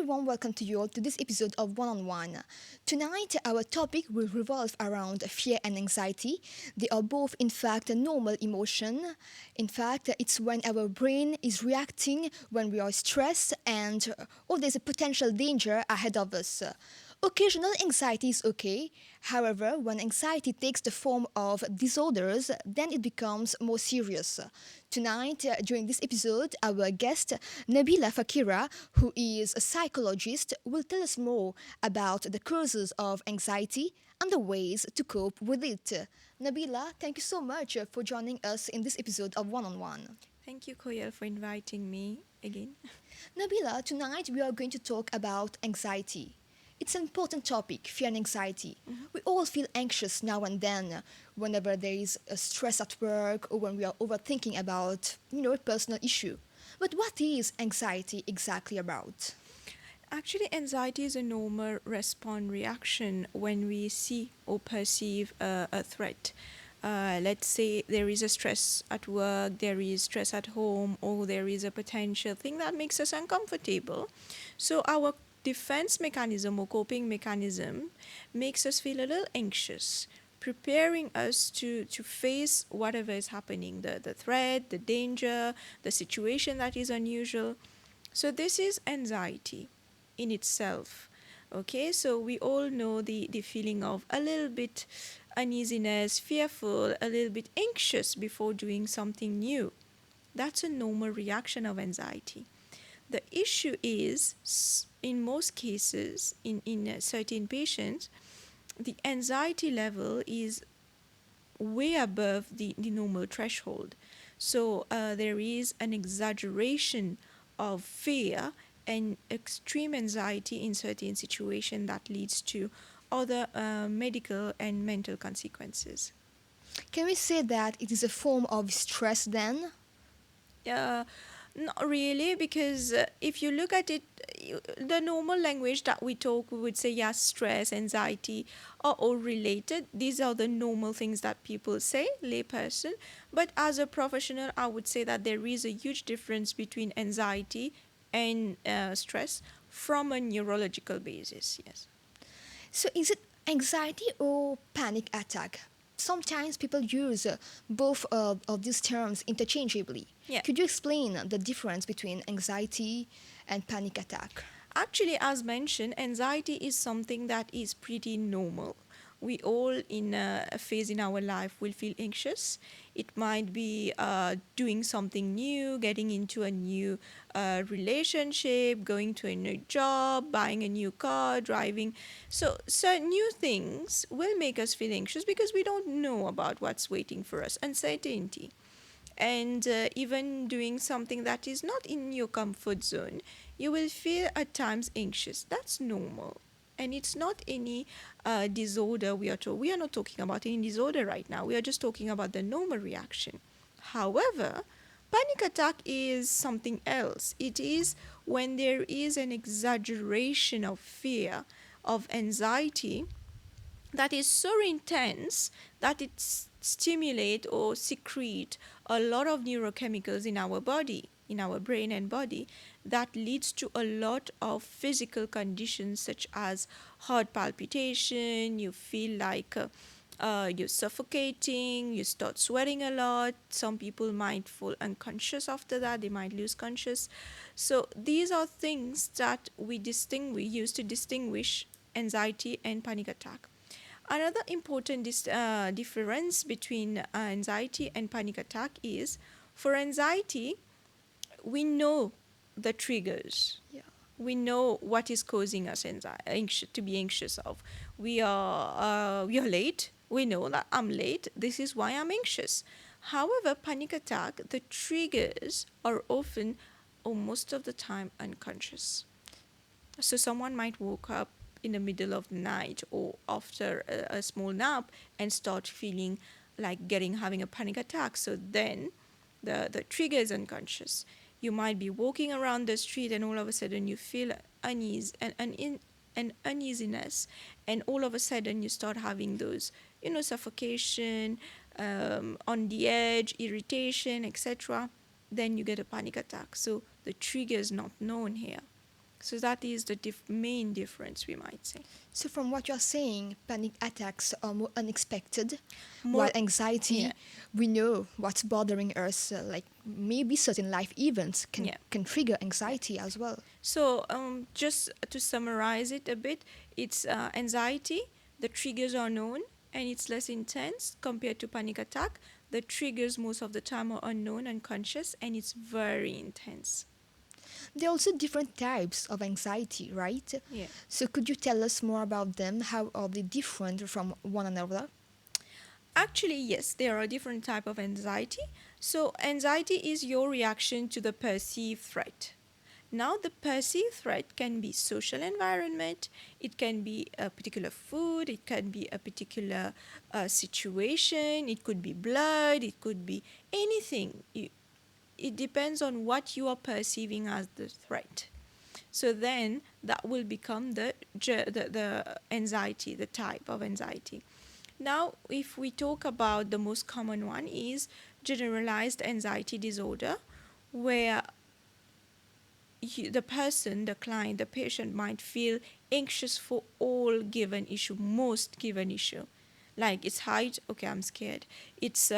warm welcome to you all to this episode of One on One. Tonight, our topic will revolve around fear and anxiety. They are both, in fact, a normal emotion. In fact, it's when our brain is reacting when we are stressed and there's a potential danger ahead of us. Occasional anxiety is okay. However, when anxiety takes the form of disorders, then it becomes more serious. Tonight, during this episode, our guest, Nabiilah Fakirah, who is a psychologist, will tell us more about the causes of anxiety and the ways to cope with it. Nabiilah, thank you so much for joining us in this episode of One on One. Thank you, Koyal, for inviting me again. Nabiilah, tonight we are going to talk about anxiety. It's an important topic, fear and anxiety. We all feel anxious now and then whenever there is a stress at work or when we are overthinking about, a personal issue. But what is anxiety exactly about? Actually, anxiety is a normal response reaction when we see or perceive a threat. Let's say there is a stress at work, there is stress at home, or there is a potential thing that makes us uncomfortable. So our defense mechanism or coping mechanism makes us feel a little anxious, preparing us to face whatever is happening, the threat, the danger, the situation that is unusual. So this is anxiety in itself. Okay, so we all know the feeling of a little bit uneasiness, fearful, a little bit anxious before doing something new. That's a normal reaction of anxiety. The issue is, in most cases, in certain patients, the anxiety level is way above the normal threshold. So there is an exaggeration of fear and extreme anxiety in certain situations that leads to other medical and mental consequences. Can we say that it is a form of stress then? Uh, Not really, because if you look at it, the normal language that we talk, we would say, yes, stress, anxiety are all related. These are the normal things that people say, layperson. But as a professional, I would say that there is a huge difference between anxiety and stress from a neurological basis, yes. So is it anxiety or panic attack? Sometimes people use both of these terms interchangeably. Yeah. Could you explain the difference between anxiety and panic attack? Actually, as mentioned, anxiety is something that is pretty normal. We all, in a phase in our life, will feel anxious. It might be doing something new, getting into a new relationship, going to a new job, buying a new car, driving. So new things will make us feel anxious because we don't know about what's waiting for us, uncertainty. And even doing something that is not in your comfort zone, you will feel at times anxious. That's normal. And it's not any disorder we are not talking about any disorder right now. We are just talking about the normal reaction. However, panic attack is something else. It is when there is an exaggeration of fear, of anxiety, that is so intense that it stimulate or secrete a lot of neurochemicals in our body, in our brain and body, that leads to a lot of physical conditions such as heart palpitation. You feel like you're suffocating, you start sweating a lot. Some people might fall unconscious after that, they might lose conscious. So these are things that we use to distinguish anxiety and panic attack. Another important difference between anxiety and panic attack is, for anxiety, we know the triggers. Yeah. We know what is causing us to be anxious of. We are late. We know that I'm late. This is why I'm anxious. However, panic attack, the triggers are often, or most of the time, unconscious. So someone might wake up in the middle of the night or after a small nap and start feeling like having a panic attack. So then the trigger is unconscious. You might be walking around the street and all of a sudden you feel unease and uneasiness, and all of a sudden you start having those, suffocation, on the edge, irritation, etc. Then you get a panic attack. So the trigger is not known here. So that is the main difference, we might say. So, from what you're saying, panic attacks are more unexpected, while More, yeah, anxiety, we know what's bothering us, like maybe certain life events yeah, can trigger yeah. anxiety as well. So just to summarize it a bit, it's anxiety. The triggers are known and it's less intense compared to panic attack. The triggers most of the time are unknown, unconscious, and it's very intense. There are also different types of anxiety, right? Yeah. So, could you tell us more about them? How are they different from one another? Actually, yes, there are different type of anxiety. So anxiety is your reaction to the perceived threat. Now, the perceived threat can be social environment, it can be a particular food, it can be a particular situation, it could be blood, it could be anything. It depends on what you are perceiving as the threat. So then that will become the anxiety, the type of anxiety. Now, if we talk about the most common one is generalized anxiety disorder, where the person, the client, the patient might feel anxious for all given issue, most given issue. Like it's height, okay, I'm scared. It's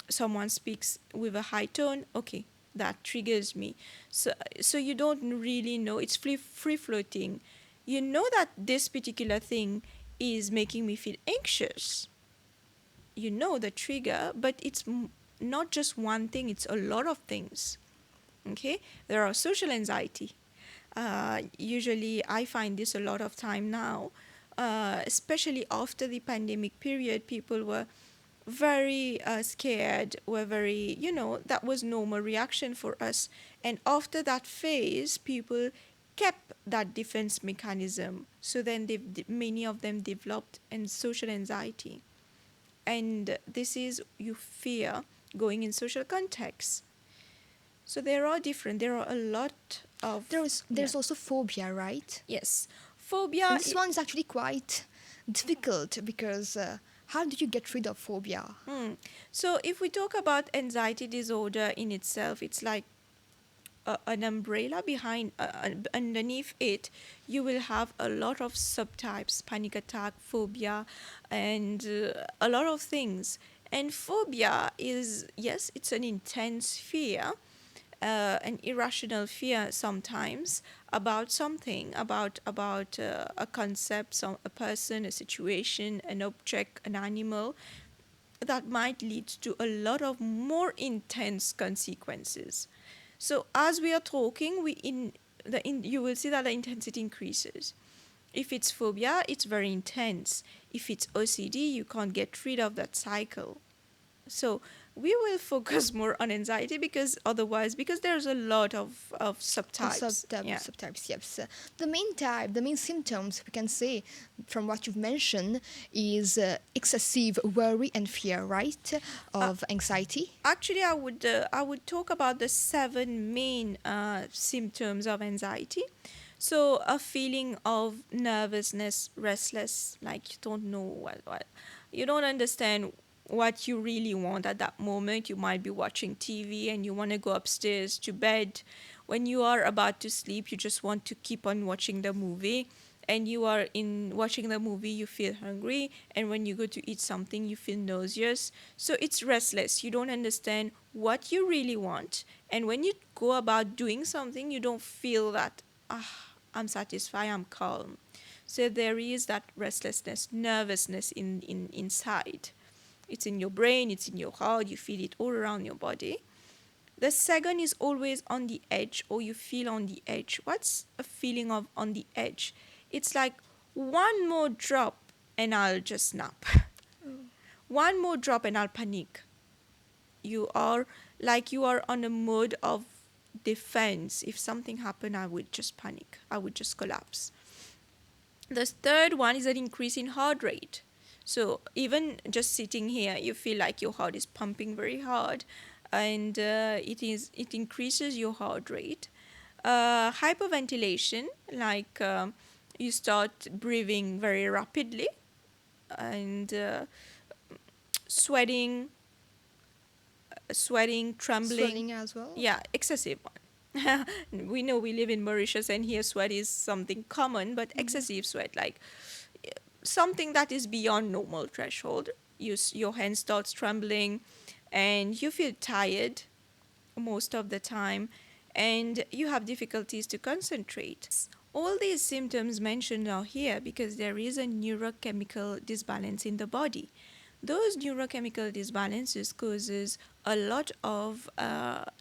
someone speaks with a high tone, okay, that triggers me. So you don't really know. It's free floating. You know that this particular thing is making me feel anxious. You know the trigger, but it's not just one thing. It's a lot of things. Okay, there are social anxiety. Usually I find this a lot of time now, especially after the pandemic period. People were very scared, were very, that was normal reaction for us. And after that phase, people kept that defense mechanism. So then many of them developed and social anxiety. And this is you fear going in social contexts. So there are a lot of, yeah, There's also phobia, right? yes. And Phobia, this one is actually quite difficult because how do you get rid of phobia? so if we talk about anxiety disorder in itself, it's like an umbrella behind, underneath it, you will have a lot of subtypes, panic attack, phobia, and a lot of things. And phobia is, yes, it's an intense fear, an irrational fear sometimes about something, about a concept, a person, a situation, an object, an animal, that might lead to a lot of more intense consequences. So as we are talking, you will see that the intensity increases. If it's phobia, it's very intense. If it's OCD, you can't get rid of that cycle. So we will focus more on anxiety because there's a lot of subtypes. Yeah. Subtypes, yes. The main type, the main symptoms we can say from what you've mentioned is excessive worry and fear, right? Uh, Of anxiety. Actually, I would talk about the seven main symptoms of anxiety. So a feeling of nervousness, restless, like you don't know what you don't understand what you really want at that moment. You might be watching TV and you want to go upstairs to bed. When you are about to sleep, you just want to keep on watching the movie. And you are in watching the movie, you feel hungry. And when you go to eat something, you feel nauseous. So it's restless. You don't understand what you really want. And when you go about doing something, you don't feel that, I'm satisfied, I'm calm. So there is that restlessness, nervousness inside. It's in your brain, it's in your heart, you feel it all around your body. The second is always on the edge, or you feel on the edge. What's a feeling of on the edge? It's like one more drop and I'll just snap. One more drop and I'll panic. You are on a mode of defense. If something happened, I would just panic. I would just collapse. The third one is an increase in heart rate. So even just sitting here, you feel like your heart is pumping very hard, and it increases your heart rate. Hyperventilation, like you start breathing very rapidly, and sweating, trembling. Swelling as well. Yeah, excessive one. We know we live in Mauritius, and here sweat is something common, but Mhm. excessive sweat, like something that is beyond normal threshold. Your hand starts trembling, and you feel tired most of the time, and you have difficulties to concentrate. All these symptoms mentioned are here because there is a neurochemical disbalance in the body. Those neurochemical disbalances causes a lot of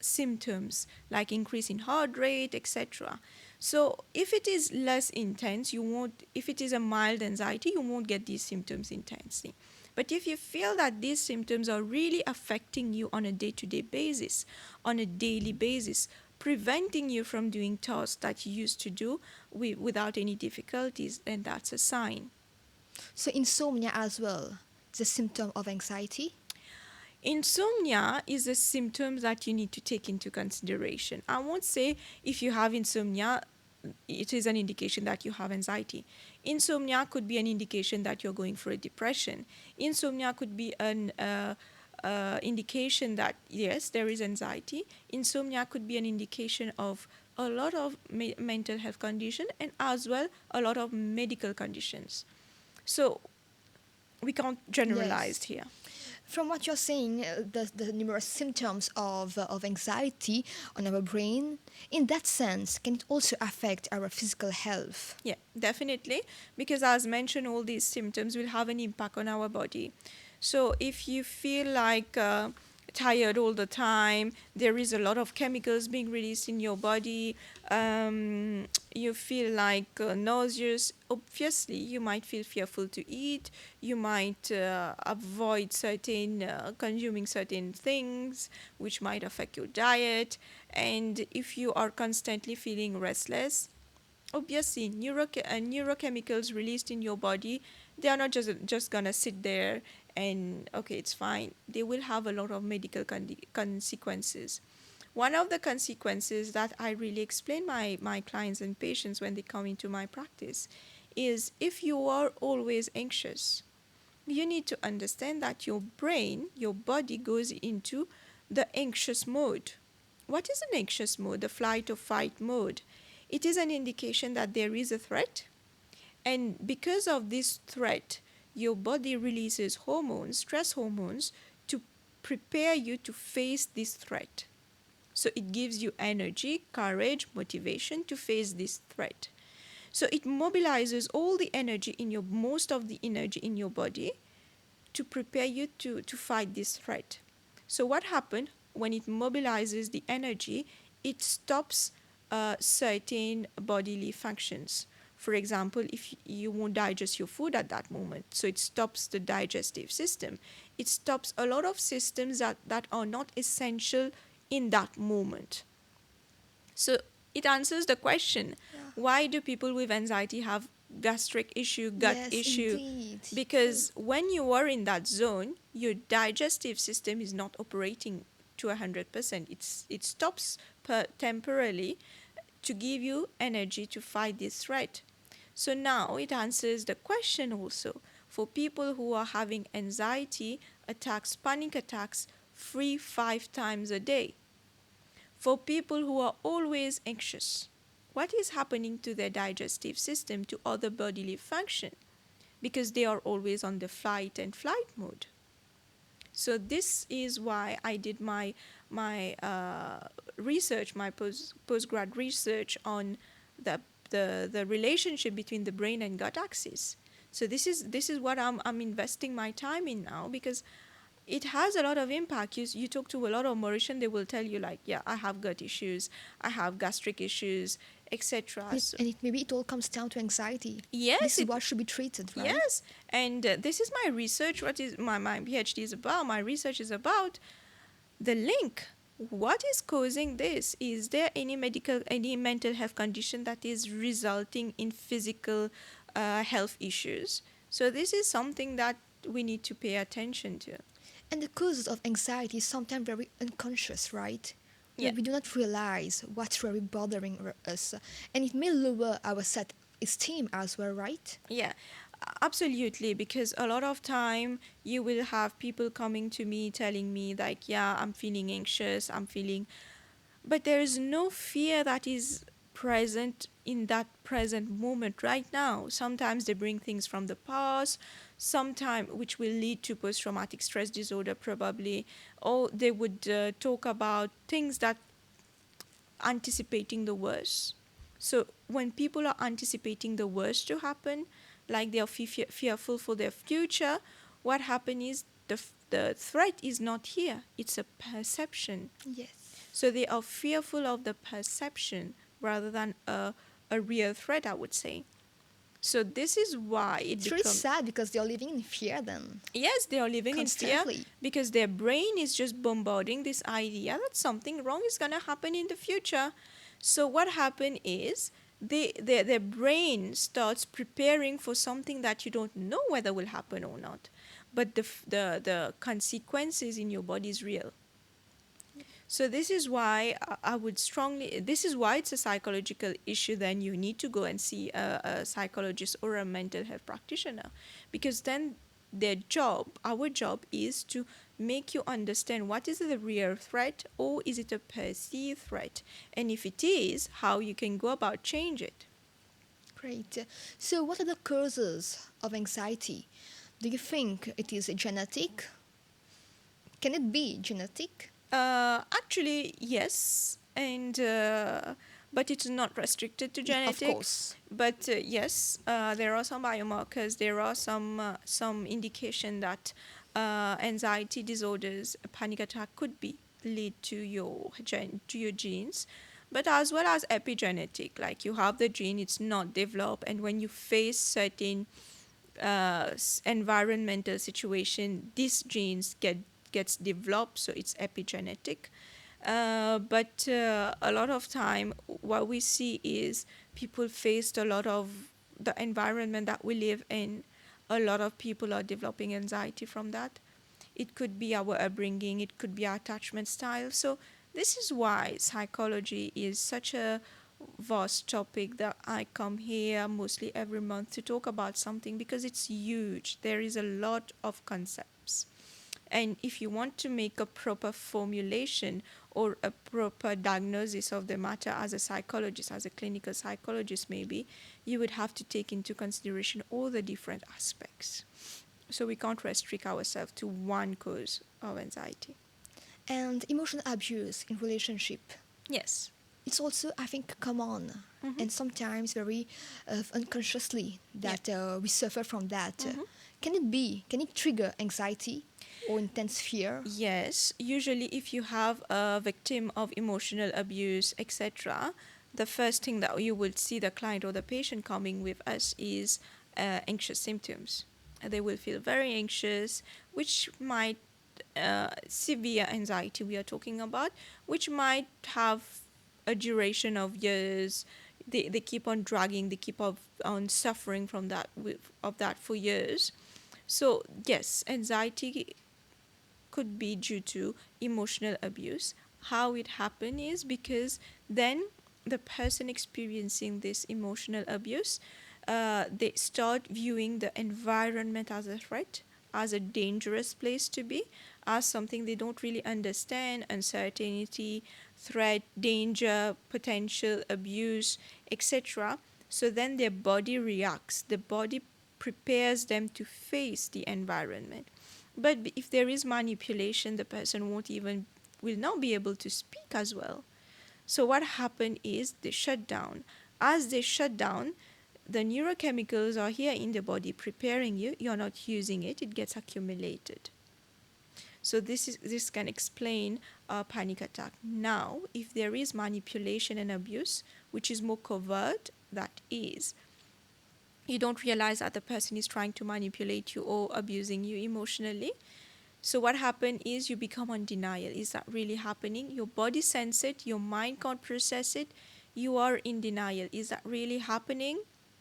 symptoms like increase in heart rate, etc. So if it is less intense, you won't. If it is a mild anxiety, you won't get these symptoms intensely. But if you feel that these symptoms are really affecting you on a day-to-day basis, on a daily basis, preventing you from doing tasks that you used to do without any difficulties, then that's a sign. So insomnia as well is a symptom of anxiety. Insomnia is a symptom that you need to take into consideration. I won't say if you have insomnia, it is an indication that you have anxiety. Insomnia could be an indication that you're going for a depression. Insomnia could be an indication that yes, there is anxiety. Insomnia could be an indication of a lot of mental health condition and as well a lot of medical conditions. So we can't generalize Yes. here. From what you're saying, the numerous symptoms of anxiety on our brain, in that sense, can it also affect our physical health? Yeah, definitely. Because as mentioned, all these symptoms will have an impact on our body. So if you feel like tired all the time, there is a lot of chemicals being released in your body, you feel like nauseous, obviously you might feel fearful to eat, you might avoid consuming certain things which might affect your diet. And if you are constantly feeling restless, obviously neurochemicals released in your body, they are not just gonna sit there and okay, it's fine. They will have a lot of medical consequences. One of the consequences that I really explain my clients and patients when they come into my practice is if you are always anxious, you need to understand that your brain, your body goes into the anxious mode. What is an anxious mode? The flight or fight mode. It is an indication that there is a threat, and because of this threat, your body releases hormones, stress hormones, to prepare you to face this threat. So it gives you energy, courage, motivation to face this threat. So it mobilizes all the energy in your most of the energy in your body to prepare you to fight this threat. So what happened when it mobilizes the energy? It stops certain bodily functions. For example, if you won't digest your food at that moment, so it stops the digestive system. It stops a lot of systems that are not essential in that moment. So it answers the question, Yeah. why do people with anxiety have gastric issue, gut Yes, issue? indeed. True. Because when you are in that zone, your digestive system is not operating to 100%. It stops temporarily to give you energy to fight this threat. So now it answers the question also for people who are having anxiety attacks, panic attacks, 3-5 times a day. For people who are always anxious, what is happening to their digestive system, to other bodily function? Because they are always on the fight and flight mode. So this is why I did my research, my postgrad research on the relationship between the brain and gut axis. So this is what I'm investing my time in now, because it has a lot of impact. You talk to a lot of Mauritian, they will tell you like, yeah, I have gut issues, I have gastric issues, etc. So And it maybe it all comes down to anxiety. This yes, is it what should be treated, right? yes, and this is my research. What is my PhD is about? My research is about the link. What is causing this? Is there any mental health condition that is resulting in physical health issues? So this is something that we need to pay attention to. And the causes of anxiety is sometimes very unconscious, right? Yeah. We do not realize what's really bothering us, and it may lower our self-esteem as well, right? Yeah, absolutely. Because a lot of time you will have people coming to me telling me like, yeah, I'm feeling anxious, I'm feeling but there is no fear that is present in that present moment right now. Sometimes they bring things from the past, sometimes which will lead to post-traumatic stress disorder probably, or they would talk about things that anticipating the worst. So when people are anticipating the worst to happen, like they are fearful for their future, what happens is the threat is not here, it's a perception. Yes. So they are fearful of the perception rather than a real threat, I would say. So this is why it It's really becomes, sad because they're living in fear then, yes, they are living in fear constantly. because their brain is just bombarding this idea that something wrong is going to happen in the future. So what happened is their brain starts preparing for something that you don't know whether will happen or not. But the consequences in your body is real. So this is why I would strongly, this is why it's a psychological issue. Then you need to go and see a psychologist or a mental health practitioner, because then their job, our job, is to make you understand what is the real threat or is it a perceived threat, and if it is, how you can go about change it. Great. So, what are the causes of anxiety? Do you think it is genetic? Can it be genetic? Actually, yes, and but it's not restricted to Of genetics. course. But yes, there are some biomarkers. There are some indication that anxiety disorders, a panic attack, could be lead to your genes, but as well as epigenetic. Like you have the gene, it's not developed, and when you face certain environmental situation, these genes gets developed, so it's epigenetic. But a lot of time, what we see is people faced a lot of the environment that we live in. A lot of people are developing anxiety from that. It could be our upbringing, it could be our attachment style. So this is why psychology is such a vast topic that I come here mostly every month to talk about something, because it's huge. There is a lot of concepts. And if you want to make a proper formulation or a proper diagnosis of the matter as a psychologist, as a clinical psychologist maybe, you would have to take into consideration all the different aspects. So we can't restrict ourselves to one cause of anxiety. And emotional abuse in relationship. Yes. It's also, I think, common Mm-hmm. and sometimes very unconsciously Yeah. that we suffer from that. Mm-hmm. Can it trigger anxiety or intense fear? Yes, usually if you have a victim of emotional abuse, etc., the first thing that you will see the client or the patient coming with us is anxious symptoms. They will feel very anxious, which might severe anxiety we are talking about, which might have a duration of years. They keep on dragging, they keep on suffering from that of that for years. So yes, anxiety could be due to emotional abuse. How it happened is because then the person experiencing this emotional abuse, they start viewing the environment as a threat, as a dangerous place to be, as something they don't really understand, uncertainty, threat, danger, potential abuse, etc. So then their body reacts. The body prepares them to face the environment. But if there is manipulation, the person will not be able to speak as well. So what happened is they shut down. As they shut down, the neurochemicals are here in the body preparing you. You're not using it. It gets accumulated. So this can explain a panic attack. Now, if there is manipulation and abuse, which is more covert, that is, you don't realize that the person is trying to manipulate you or abusing you emotionally. So what happened is you become on denial. Is that really happening? Your body senses it, your mind can't process it. You are in denial. Is that really happening?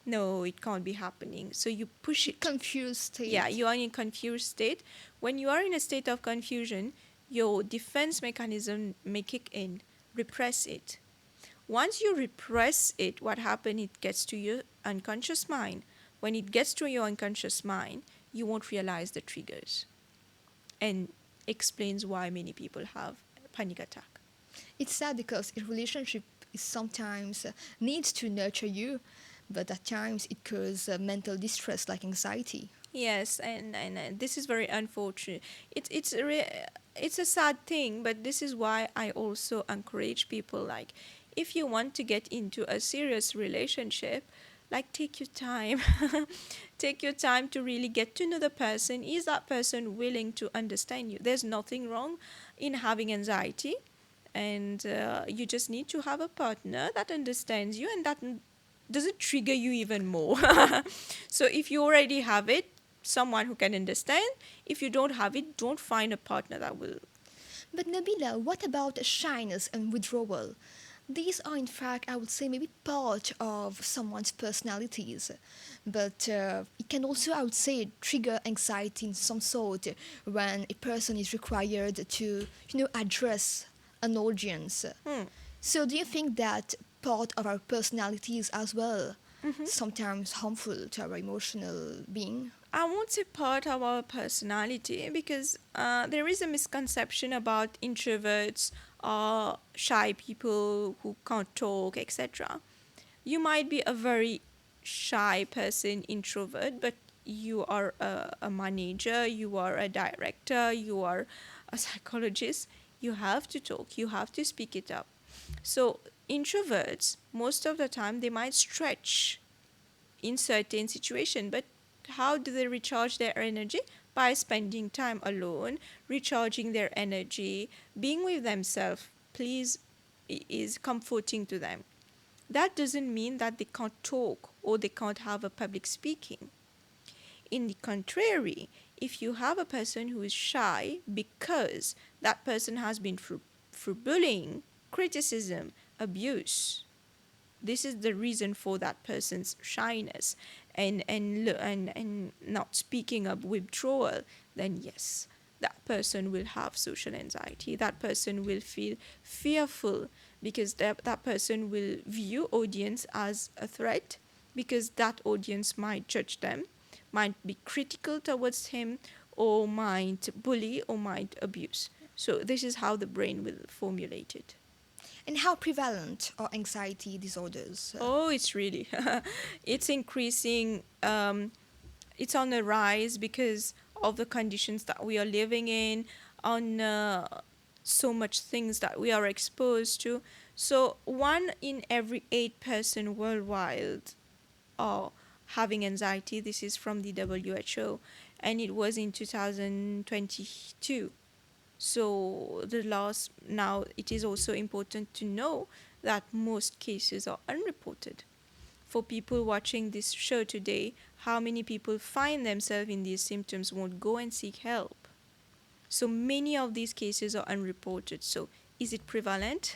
No, it can't be happening. So you push it. Confused Yeah, state. you are in a confused state. When you are in a state of confusion, your defense mechanism may kick in, repress it. Once you repress it, what happens? It gets to your unconscious mind. When it gets to your unconscious mind, you won't realize the triggers, and explains why many people have a panic attack. It's sad because a relationship is sometimes needs to nurture you, but at times it causes mental distress like anxiety. Yes, and this is very unfortunate. It's a sad thing, but this is why I also encourage people, like, if you want to get into a serious relationship, like, take your time. Take your time to really get to know the person. Is that person willing to understand you? There's nothing wrong in having anxiety, and you just need to have a partner that understands you and that doesn't trigger you even more. So if you already have it, someone who can understand. If you don't have it, don't find a partner that will. But Nabila, what about shyness and withdrawal? These are, in fact, I would say, maybe part of someone's personalities, but it can also, I would say, trigger anxiety in some sort when a person is required to, address an audience. Hmm. So, do you think that part of our personalities as well Mhm. sometimes harmful to our emotional being? I won't say part of our personality because there is a misconception about introverts or shy people who can't talk, etc. You might be a very shy person, introvert, but you are a manager, you are a director, you are a psychologist. You have to talk, you have to speak it up. So, introverts, most of the time, they might stretch in certain situation, but how do they recharge their energy? By spending time alone, recharging their energy, being with themselves. Please, is comforting to them. That doesn't mean that they can't talk or they can't have a public speaking. In the contrary, if you have a person who is shy because that person has been through bullying, criticism, abuse, this is the reason for that person's shyness and not speaking up, withdrawal, then yes, that person will have social anxiety. That person will feel fearful because that person will view audience as a threat, because that audience might judge them, might be critical towards him, or might bully or might abuse. So this is how the brain will formulate it. And how prevalent are anxiety disorders? Oh, it's really, it's increasing. It's on the rise because of the conditions that we are living in, on so much things that we are exposed to. So 1 in every 8 person worldwide are having anxiety. This is from the WHO, and it was in 2022. So the last now it is also important to know that most cases are unreported. For people watching this show today, how many people find themselves in these symptoms won't go and seek help? So many of these cases are unreported. So is it prevalent?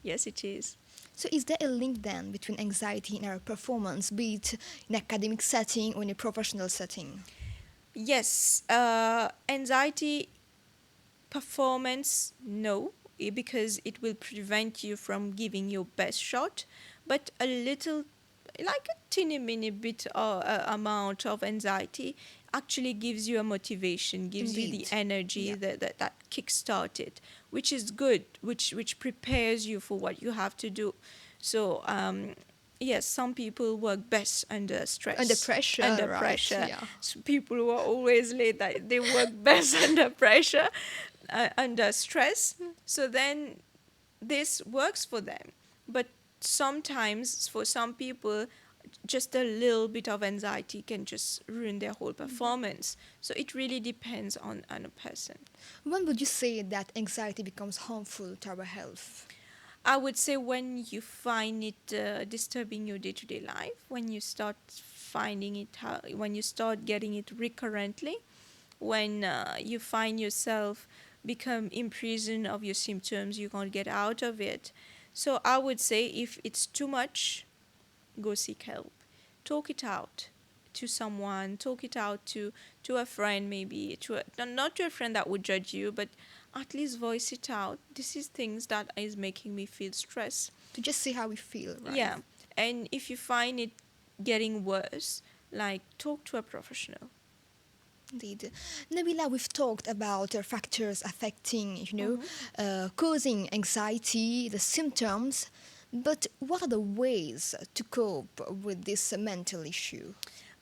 Yes, it is. So, is there a link then between anxiety and our performance, be it in academic setting or in a professional setting? Yes, anxiety performance, no, because it will prevent you from giving your best shot, but a little, like a teeny mini bit or amount of anxiety actually gives you a motivation, gives you the Indeed. energy Yeah. that kickstart it, which is good, which prepares you for what you have to do. So yes, some people work best under Under stress. pressure, Under right? pressure. Yeah. So people who are always late, that they work best under pressure, under stress. So then this works for them. But sometimes for some people, just a little bit of anxiety can just ruin their whole performance. So it really depends on a person. When would you say that anxiety becomes harmful to our health? I would say when you find it disturbing your day-to-day life, when you start finding it, when you start getting it recurrently, when you find yourself become imprisoned of your symptoms, you can't get out of it. So I would say if it's too much, go seek help. Talk it out to someone, talk it out to a friend, maybe to not to a friend that would judge you, but at least voice it out. This is things that is making me feel stressed. To just see how we feel, right? Yeah. And if you find it getting worse, like, talk to a professional. Indeed. Nabila, we've talked about factors affecting, causing anxiety, the symptoms, but what are the ways to cope with this mental issue?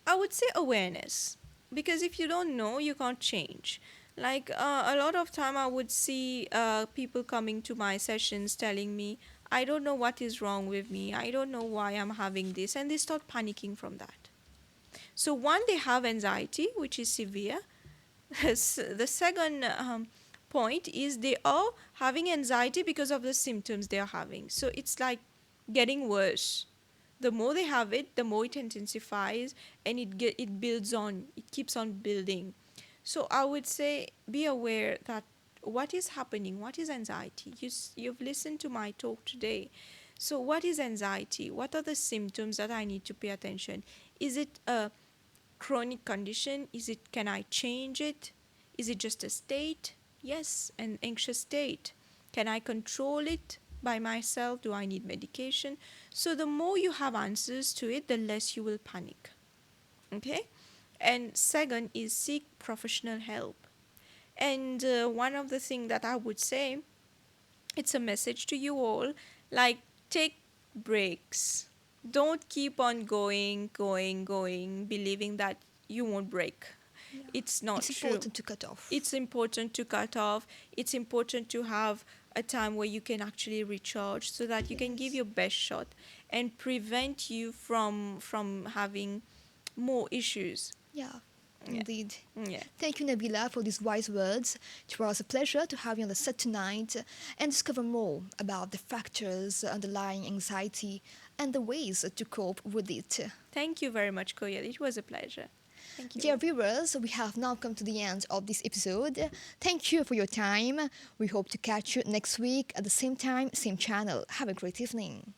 I would say awareness, because if you don't know, you can't change. Like a lot of time, I would see people coming to my sessions telling me, "I don't know what is wrong with me. I don't know why I'm having this," and they start panicking from that. So one, they have anxiety, which is severe. The second point is they are having anxiety because of the symptoms they are having. So it's like getting worse. The more they have it, the more it intensifies, and it builds on. It keeps on building. So I would say be aware that what is happening, what is anxiety. You've listened to my talk today. So what is anxiety? What are the symptoms that I need to pay attention? Is it a chronic condition? Is it, can I change it? Is it just a state? Yes, an anxious state. Can I control it by myself? Do I need medication? So the more you have answers to it, the less you will panic. Okay? And second is seek professional help. And one of the things that I would say, it's a message to you all, like take breaks. Don't keep on going, believing that you won't break. Yeah. It's not It's true. important to cut off. It's important to cut off. It's important to have a time where you can actually recharge so that you can give Yes. your best shot and prevent you from having more issues. Yeah, Yeah. indeed. Yeah. Thank you, Nabila, for these wise words. It was a pleasure to have you on the set tonight and discover more about the factors underlying anxiety and the ways to cope with it. Thank you very much, Koyal. It was a pleasure. Thank Dear you. viewers, we have now come to the end of this episode. Thank you for your time. We hope to catch you next week at the same time, same channel. Have a great evening.